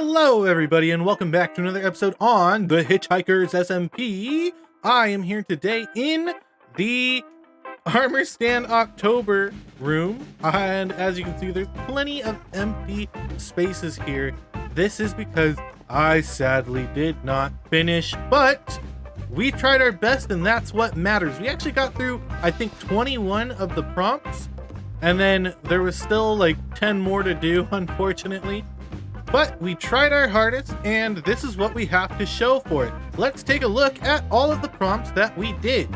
Hello everybody and welcome back to another episode on the Hitchhikers SMP. I am here today in the Armor Stand October room, and as you can see there's plenty of empty spaces here. This is because I sadly did not finish, but we tried our best and that's what matters. We actually got through I think 21 of the prompts, and then there was still like 10 more to do, unfortunately. But we tried our hardest, and this is what we have to show for it. Let's take a look at all of the prompts that we did.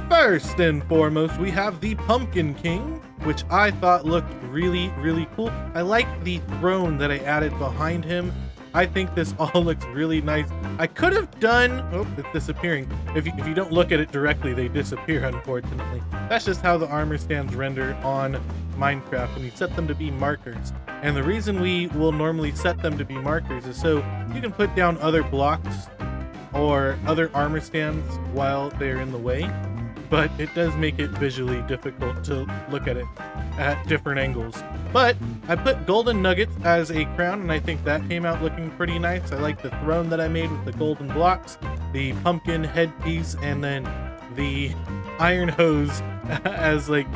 First and foremost, we have the Pumpkin King, which I thought looked really cool. I like the throne that I added behind him. I think this all looks really nice. I could have done, oh, it's disappearing. If you don't look at it directly, they disappear, unfortunately. That's just how the armor stands render on Minecraft when you set them to be markers. And the reason we will normally set them to be markers is so you can put down other blocks or other armor stands while they're in the way, but it does make it visually difficult to look at it at different angles. But I put golden nuggets as a crown, and I think that came out looking pretty nice. I like the throne that I made with the golden blocks, the pumpkin headpiece, and then the iron hose as like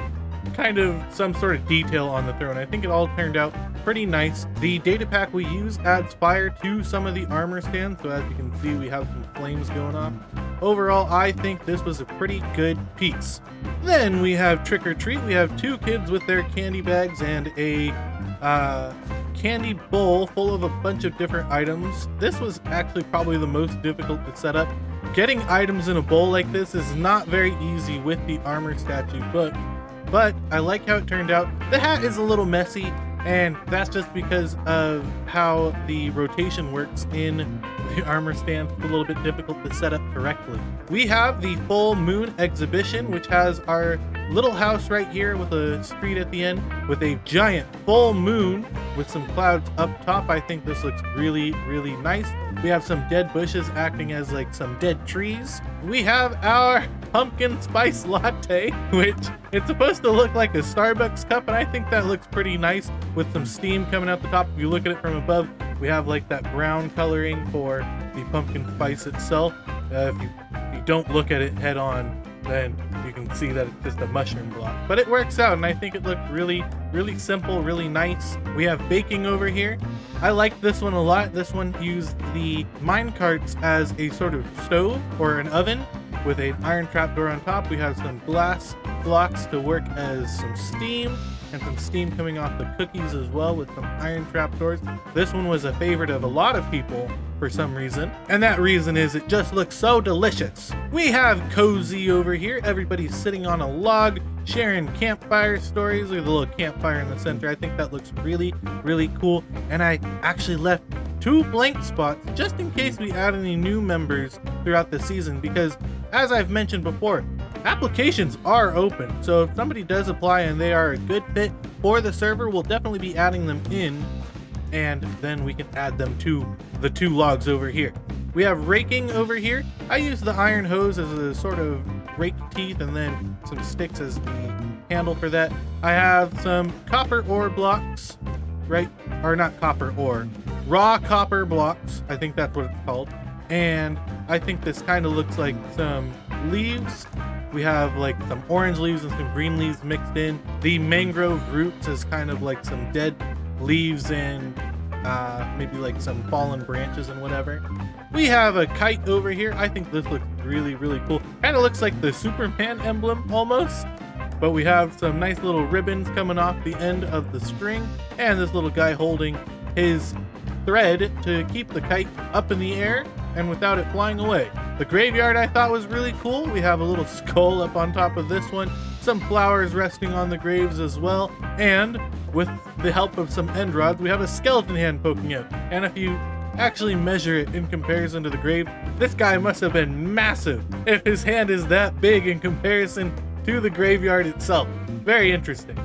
kind of some sort of detail on the throne. I think it all turned out pretty nice. The data pack we use adds fire to some of the armor stands, so as you can see we have some flames going off. Overall, I think this was a pretty good piece. Then we have Trick or Treat. We have two kids with their candy bags and a candy bowl full of a bunch of different items. This was actually probably the most difficult to set up. Getting items in a bowl like this is not very easy with the armor statue, but I like how it turned out. The hat is a little messy, and that's just because of how the rotation works in the armor stand. It's a little bit difficult to set up correctly. We have the full moon exhibition, which has our little house right here with a street at the end with a giant full moon with some clouds up top. I think this looks really nice. We have some dead bushes acting as like some dead trees. We have our pumpkin spice latte, which it's supposed to look like a Starbucks cup, and I think that looks pretty nice with some steam coming out the top. If you look at it from above, we have like that brown coloring for the pumpkin spice itself. If you don't look at it head on, then you can see that it's just a mushroom block, but it works out, and I think it looked really simple, really nice. We have baking over here. I like this one a lot. This one used the mine carts as a sort of stove or an oven with an iron trapdoor on top. We have some glass blocks to work as some steam, and some steam coming off the cookies as well with some iron trapdoors. This one was a favorite of a lot of people for some reason, and that reason is it just looks so delicious. We have cozy over here. Everybody's sitting on a log sharing campfire stories with a little campfire in the center. I think that looks really cool, and I actually left 2 blank spots just in case we add any new members throughout the season, because as I've mentioned before, applications are open, so if somebody does apply and they are a good fit for the server, we'll definitely be adding them in, and then we can add them to the 2 logs over here. We have raking over here. I use the iron hose as a sort of rake teeth, and then some sticks as the handle for that. I have some copper ore blocks, right? Or not copper ore, raw copper blocks. I think that's what it's called. And I think this kind of looks like some leaves. We have like some orange leaves and some green leaves mixed in. The mangrove roots is kind of like some dead leaves and maybe like some fallen branches and whatever. We have a kite over here. I think this looks really cool. Kind of looks like the Superman emblem almost, but we have some nice little ribbons coming off the end of the string, and this little guy holding his thread to keep the kite up in the air and without it flying away. The graveyard I thought was really cool. We have a little skull up on top of this one, some flowers resting on the graves as well, and with the help of some end rods, we have a skeleton hand poking out. And if you actually measure it in comparison to the grave, this guy must have been massive if his hand is that big in comparison to the graveyard itself. Very interesting.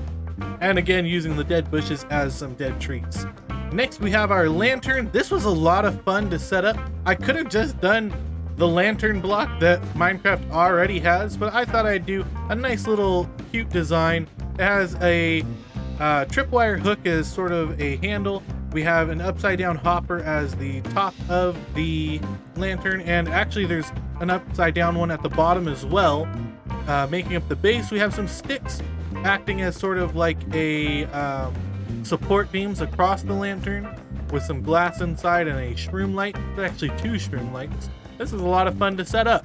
And again, using the dead bushes as some dead trees. Next, we have our lantern. This was a lot of fun to set up. I could have just done the lantern block that Minecraft already has, but I thought I'd do a nice little cute design. It has a tripwire hook as sort of a handle, We have an upside down hopper as the top of the lantern, and actually there's an upside down one at the bottom as well, making up the base. We have some sticks acting as sort of like a support beams across the lantern with some glass inside and a shroom light. There's actually 2 shroom lights. This is a lot of fun to set up.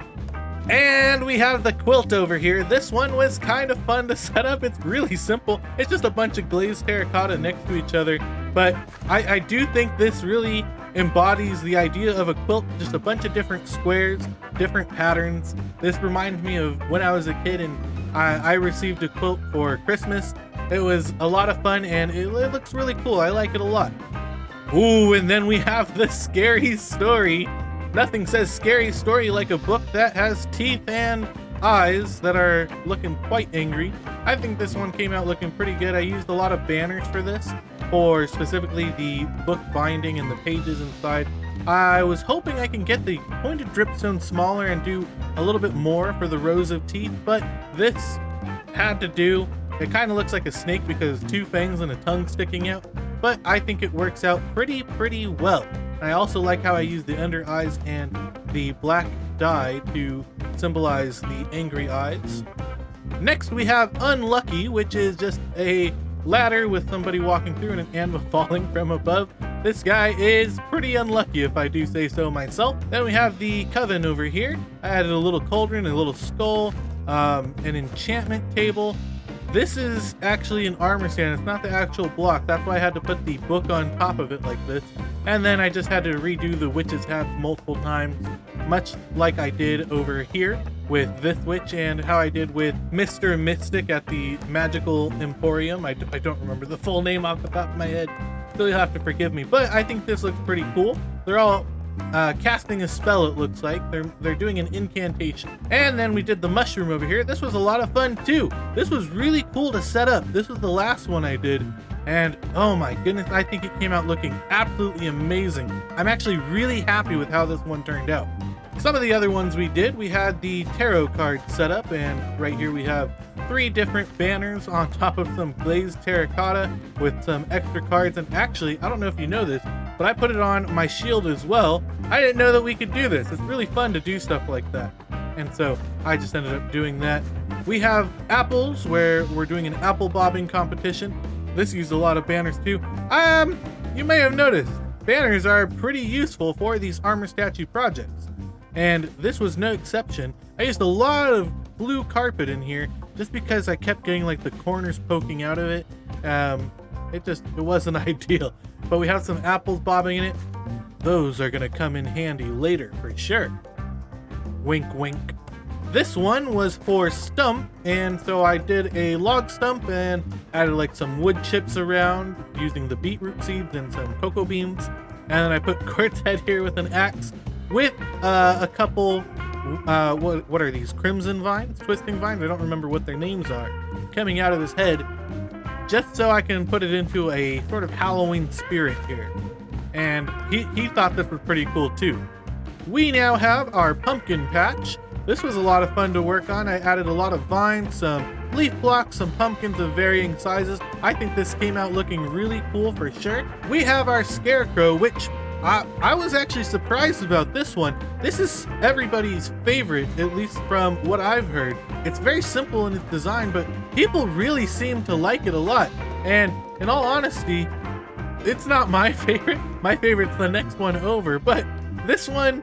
And we have the quilt over here. This one was kind of fun to set up. It's really simple. It's just a bunch of glazed terracotta next to each other. But I do think this really embodies the idea of a quilt, just a bunch of different squares, different patterns. This reminds me of when I was a kid and I received a quilt for Christmas. It was a lot of fun and it looks really cool. I like it a lot. Ooh, and then we have the scary story. Nothing says scary story like a book that has teeth and eyes that are looking quite angry. I think this one came out looking pretty good. I used a lot of banners for this, for specifically the book binding and the pages inside. I was hoping I can get the pointed dripstone smaller and do a little bit more for the rows of teeth, but this had to do. It kind of looks like a snake because 2 fangs and a tongue sticking out, but I think it works out pretty well. I also like how I use the under eyes and the black dye to symbolize the angry eyes. Next we have Unlucky, which is just a ladder with somebody walking through and an anvil falling from above. This guy is pretty unlucky if I do say so myself. Then we have the Coven over here. I added a little cauldron, a little skull, an enchantment table. This is actually an armor stand. It's not the actual block. That's why I had to put the book on top of it like this. And then I just had to redo the witch's hat multiple times, much like I did over here with this witch and how I did with Mr. Mystic at the Magical Emporium. I don't remember the full name off the top of my head, so you'll have to forgive me. But I think this looks pretty cool. They're all casting a spell, it looks like. They're doing an incantation. And then we did the mushroom over here. This was a lot of fun too. This was really cool to set up. This was the last one I did. And oh my goodness, I think it came out looking absolutely amazing. I'm actually really happy with how this one turned out. Some of the other ones we did, we had the tarot card set up, and right here we have 3 different banners on top of some glazed terracotta with some extra cards. And actually, I don't know if you know this, but I put it on my shield as well. I didn't know that we could do this. It's really fun to do stuff like that. And so I just ended up doing that. We have apples, where we're doing an apple bobbing competition. This used a lot of banners too. You may have noticed, banners are pretty useful for these armor statue projects. And this was no exception. I used a lot of blue carpet in here just because I kept getting like the corners poking out of it. It wasn't ideal. But we have some apples bobbing in it. Those are gonna come in handy later for sure. Wink, wink. This one was for stump, and so I did a log stump and added like some wood chips around using the beetroot seeds and some cocoa beans. And then I put Quart's head here with an axe with a couple, what are these, crimson vines? Twisting vines? I don't remember what their names are. Coming out of his head, just so I can put it into a sort of Halloween spirit here. And he thought this was pretty cool too. We now have our pumpkin patch. This was a lot of fun to work on. I added a lot of vines, some leaf blocks, some pumpkins of varying sizes. I think this came out looking really cool for sure. We have our scarecrow, which I was actually surprised about this one. This is everybody's favorite, at least from what I've heard. It's very simple in its design, but people really seem to like it a lot. And in all honesty, it's not my favorite. My favorite's the next one over, but this one,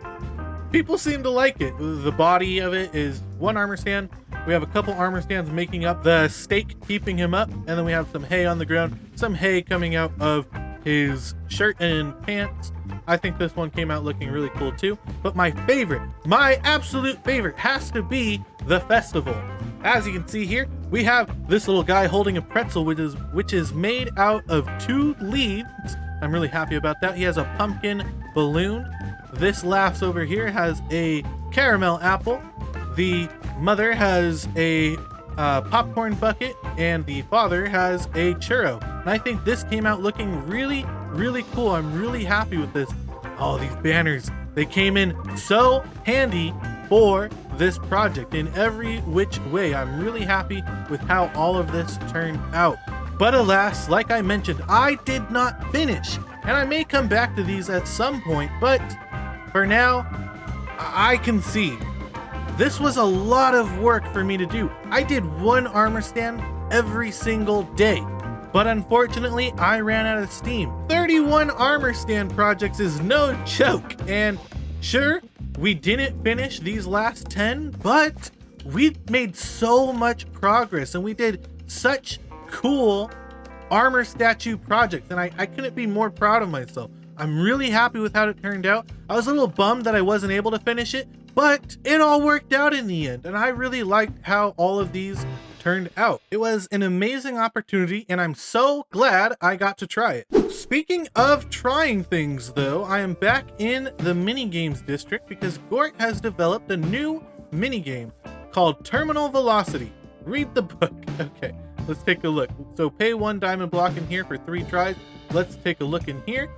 people seem to like it. The body of it is 1 armor stand. We have a couple armor stands making up the stake keeping him up, and then we have some hay on the ground, some hay coming out of his shirt and pants. I think this one came out looking really cool too. But my favorite, my absolute favorite, has to be the festival. As you can see here, we have this little guy holding a pretzel, which is made out of 2 leaves. I'm really happy about that. He has a pumpkin balloon. This lass over here has a caramel apple. The mother has a popcorn bucket, and the father has a churro. And I think this came out looking really, really cool. I'm really happy with this. Oh, these banners, they came in so handy for this project in every which way. I'm really happy with how all of this turned out. But alas, like I mentioned, I did not finish and I may come back to these at some point, but for now, I can see this was a lot of work for me to do. I did one armor stand every single day, but unfortunately I ran out of steam. 31 armor stand projects is no joke, and sure, we didn't finish these last 10, but we made so much progress and we did such cool armor statue projects, and I couldn't be more proud of myself. I'm really happy with how it turned out. I was a little bummed that I wasn't able to finish it, but it all worked out in the end, and I really liked how all of these turned out. It was an amazing opportunity, and I'm so glad I got to try it. Speaking of trying things though, I am back in the minigames district because Gort has developed a new minigame called Terminal Velocity. Read the book. Okay, let's take a look. So pay 1 diamond block in here for 3 tries. Let's take a look in here.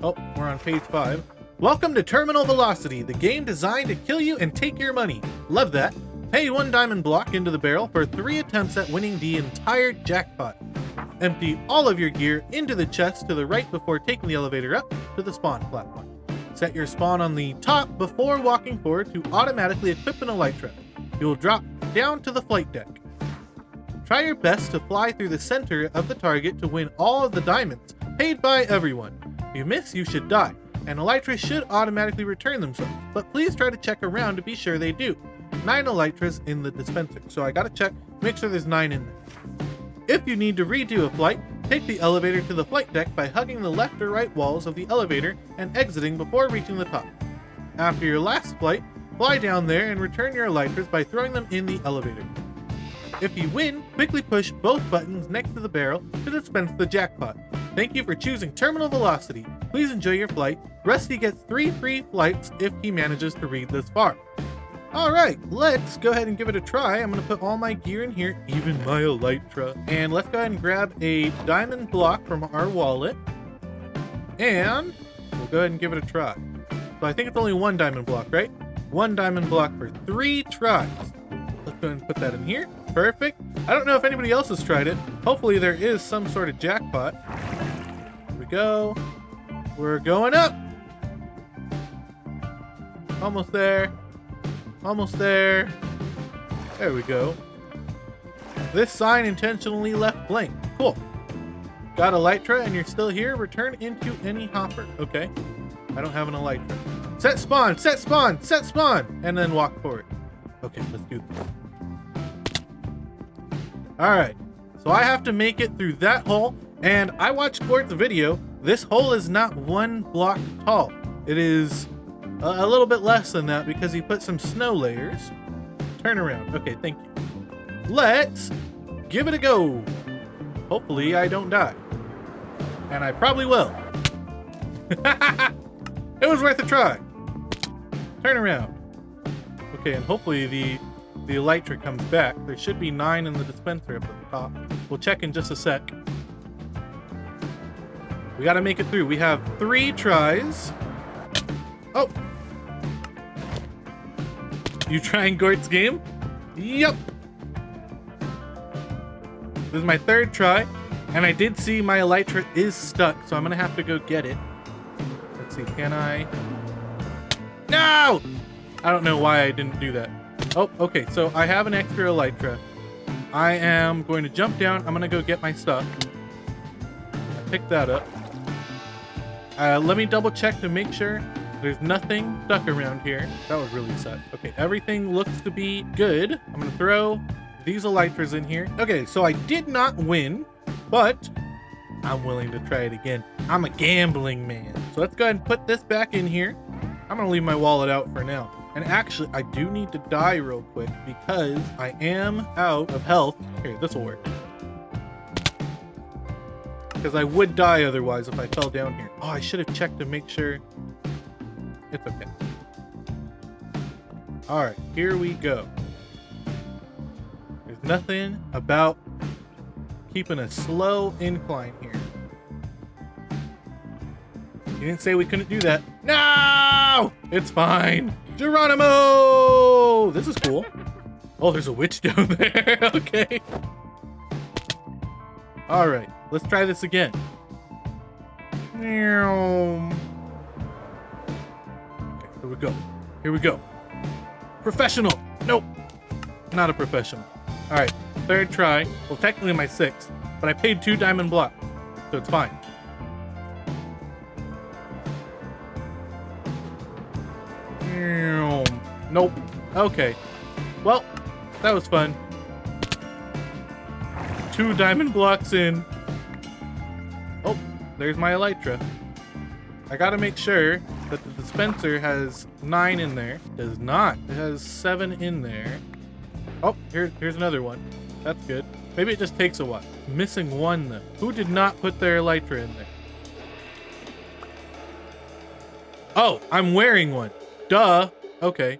Oh, we're on page 5. Welcome to Terminal Velocity, the game designed to kill you and take your money. Love that. Pay 1 diamond block into the barrel for 3 attempts at winning the entire jackpot. Empty all of your gear into the chest to the right before taking the elevator up to the spawn platform. Set your spawn on the top before walking forward to automatically equip an elytra. You will drop down to the flight deck. Try your best to fly through the center of the target to win all of the diamonds, paid by everyone. If you miss, you should die, and elytras should automatically return themselves, but please try to check around to be sure they do. 9 elytras in the dispenser, so I gotta check, make sure there's 9 in there. If you need to redo a flight, take the elevator to the flight deck by hugging the left or right walls of the elevator and exiting before reaching the top. After your last flight, fly down there and return your elytras by throwing them in the elevator. If you win, quickly push both buttons next to the barrel to dispense the jackpot. Thank you for choosing Terminal Velocity. Please enjoy your flight. Rusty gets 3 free flights if he manages to read this far. Alright, let's go ahead and give it a try. I'm going to put all my gear in here, even my elytra. And let's go ahead and grab a diamond block from our wallet. And we'll go ahead and give it a try. So I think it's only 1 diamond block, right? 1 diamond block for 3 tries. Let's go ahead and put that in here. Perfect. I don't know if anybody else has tried it. Hopefully there is some sort of jackpot. Here we go. We're going up. Almost there. Almost there. There we go. This sign intentionally left blank. Cool. Got elytra and you're still here? Return into any hopper. Okay. I don't have an elytra. Set spawn, set spawn, set spawn, and then walk forward. Okay, let's do this. Alright, so I have to make it through that hole, and I watched Gort's video. This hole is not 1 block tall. It is a little bit less than that because he put some snow layers. Turn around. Okay, thank you. Let's give it a go. Hopefully I don't die. And I probably will. It was worth a try. Turn around. Okay, and hopefully the elytra comes back. There should be 9 in the dispenser up at the top. We'll check in just a sec. We gotta make it through. We have 3 tries. Oh! You trying Gort's game? Yep! This is my 3rd try, and I did see my elytra is stuck, so I'm gonna have to go get it. Let's see, can I? No! I don't know why I didn't do that. Oh, okay, so I have an extra elytra. I am going to jump down. I'm gonna go get my stuff. I picked that up. Let me double check to make sure there's nothing stuck around here. That was really sad. Okay, everything looks to be good. I'm gonna throw these elytras in here. Okay, so I did not win, but I'm willing to try it again. I'm a gambling man. So let's go ahead and put this back in here. I'm gonna leave my wallet out for now. And actually, I do need to die real quick because I am out of health. Here, this will work. Because I would die otherwise if I fell down here. Oh, I should have checked to make sure. It's okay. All right, here we go. There's nothing about keeping a slow incline here. You didn't say we couldn't do that. No! It's fine. Geronimo! This is cool. Oh, there's a witch down there. Okay. All right, let's try this again. Okay, here we go. Here we go. Professional. Nope. Not a professional. All right, third try. Well, technically my sixth, but I paid 2 diamond blocks, so it's fine. Nope. Okay. Well, that was fun. 2 diamond blocks in. Oh, there's my elytra. I gotta make sure that the dispenser has 9 in there. It does not. It has 7 in there. Oh, here's another one. That's good. Maybe it just takes a while. Missing 1 though. Who did not put their elytra in there? Oh, I'm wearing one. Duh. Okay.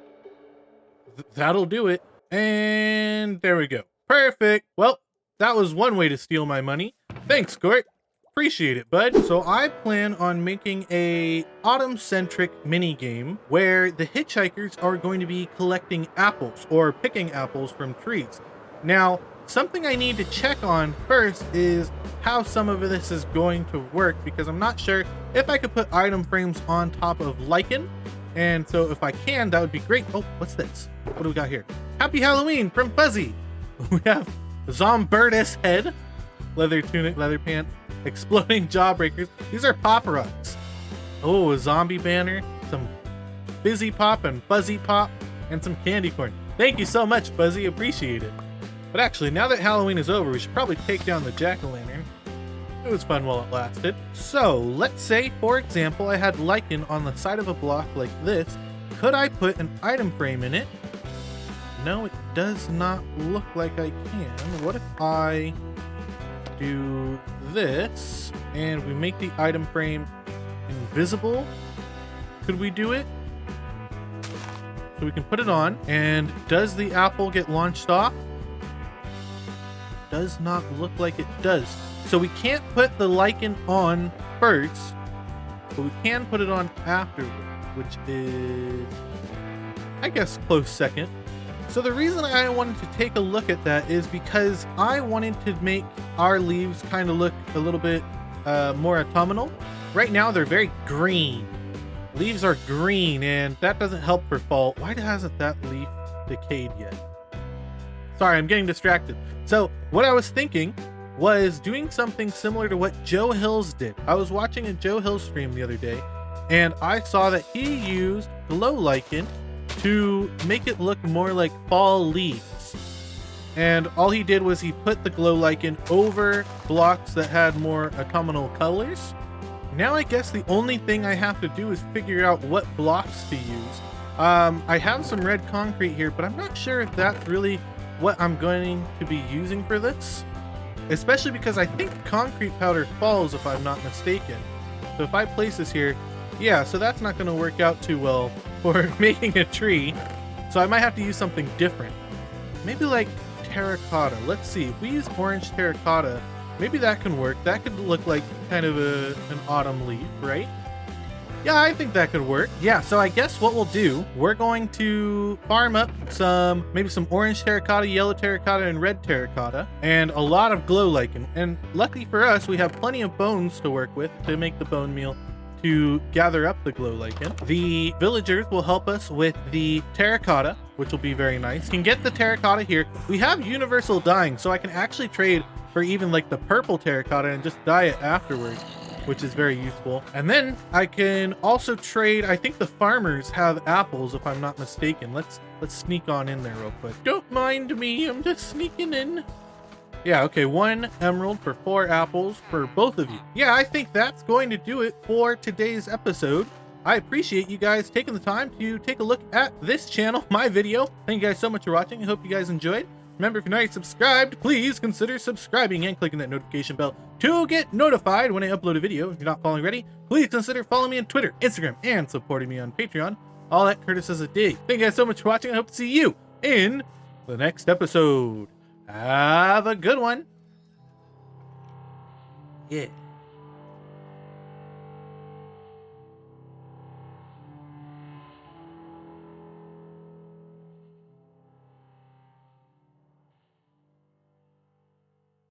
That'll do it. And there we go. Perfect. Well, that was one way to steal my money. Thanks, Court. Appreciate it, bud. So I plan on making a autumn-centric mini game where the hitchhikers are going to be collecting apples or picking apples from trees. Now, something I need to check on first is how some of this is going to work, because I'm not sure if I could put item frames on top of lichen. And so if I can, that would be great. Oh, what's this? What do we got here? Happy Halloween from Fuzzy. We have Zombirdus head, leather tunic, leather pants, exploding jawbreakers. These are pop rocks. Oh, a zombie banner, some fizzy pop and fuzzy pop, and some candy corn. Thank you so much, Fuzzy. Appreciate it. But actually, now that Halloween is over, we should probably take down the jack-o'-lantern. It was fun while it lasted. So let's say, for example, I had lichen on the side of a block like this. Could I put an item frame in it? No, it does not look like I can. What if I do this and we make the item frame invisible? Could we do it? So we can put it on, and does the apple get launched off? Does not look like it does. So we can't put the lichen on first, but we can put it on afterward, which is, I guess, close second. So the reason I wanted to take a look at that is because I wanted to make our leaves kind of look a little bit more autumnal. Right now they're very green. Leaves are green, and that doesn't help for fall. Why hasn't that leaf decayed yet? Sorry, I'm getting distracted. So what I was thinking was doing something similar to what Joe Hills did. I was watching a Joe Hills stream the other day, and I saw that he used glow lichen to make it look more like fall leaves. And all he did was he put the glow lichen over blocks that had more autumnal colors. Now I guess the only thing I have to do is figure out what blocks to use. I have some red concrete here, but I'm not sure if that's really what I'm going to be using for this. Especially because I think concrete powder falls, if I'm not mistaken. So if I place this here, yeah, so that's not going to work out too well for making a tree. So I might have to use something different. Maybe like terracotta. Let's see, if we use orange terracotta, maybe that can work. That could look like kind of an autumn leaf, right? Yeah, I think that could work. Yeah, so I guess what we'll do, we're going to farm up maybe some orange terracotta, yellow terracotta, and red terracotta, and a lot of glow lichen. And luckily for us, we have plenty of bones to work with to make the bone meal to gather up the glow lichen. The villagers will help us with the terracotta, which will be very nice. You can get the terracotta here. We have universal dyeing, so I can actually trade for even like the purple terracotta and just dye it afterwards, which is very useful. And then I can also trade, I think the farmers have apples, if I'm not mistaken. Let's sneak on in there real quick. Don't mind me, I'm just sneaking in. Yeah, okay, 1 emerald for 4 apples for both of you. Yeah, I think that's going to do it for today's episode. I appreciate you guys taking the time to take a look at this channel, my video. Thank you guys so much for watching. I hope you guys enjoyed. Remember, if you're not yet subscribed, please consider subscribing and clicking that notification bell to get notified when I upload a video. If you're not following already, please consider following me on Twitter, Instagram, and supporting me on Patreon. All at CurtisDoesADig. Thank you guys so much for watching. I hope to see you in the next episode. Have a good one. Yeah.